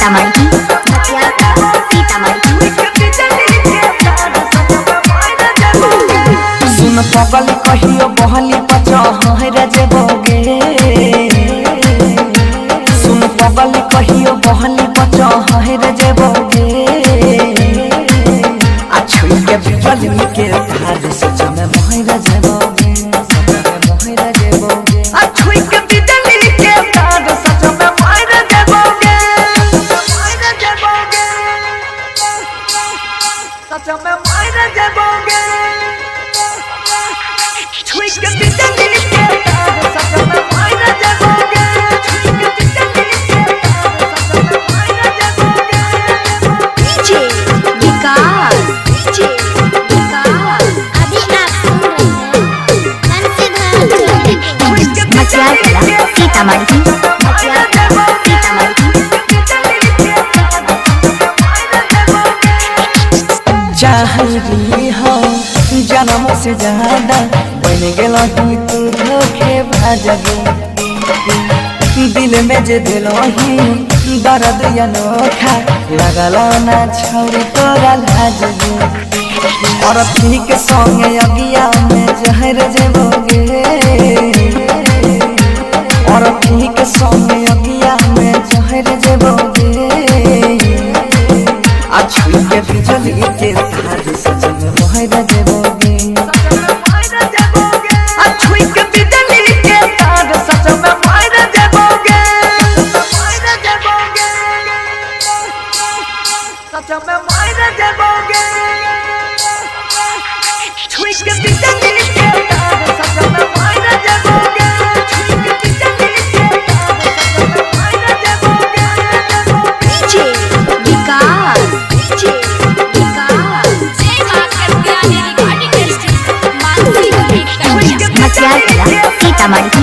सीतामढ़ी सुन पगल कहियो बहली पचहर जेबोगे सुन पगल कहियो बहली पचहर जेबोगे आ छुई के बिजली के तार सच में मोहर जेबोगे मोहर जेबोगे आ छुई के बिजली के तार सच में मोहर जेबोगे सच में मोहर जेबोगे छुई के बिजली के तार सच में मोहर जेबोगे छुई के बिजली के तार सच में मोहर जेबोगे डीजे विकास अभी आप सुन रहे हैं मचिया कला सीतामढ़ी चाहली हो जन्म से ज्यादा बन गेल तू धोखेबाज दिल में जे दिलही दर्द अनोखा लगल ना छौरी तोरा लाज और पी के संगे अगिया में जहर जेबोगे और पी के संगे अगिया में जहर जेबोगे आ छुई के बिजली के तार सच में मोहर जेबोगे आ छुई के बिजली के तार सच में मोहर जेबोगे सच में मोहर जेबोगे छुई के बिजली के तार सच में मोहर जेबोगे छुई के बिजली के तार सच में मोहर जेबोगे डीजे विकास मचिया कला सीतामढ़ी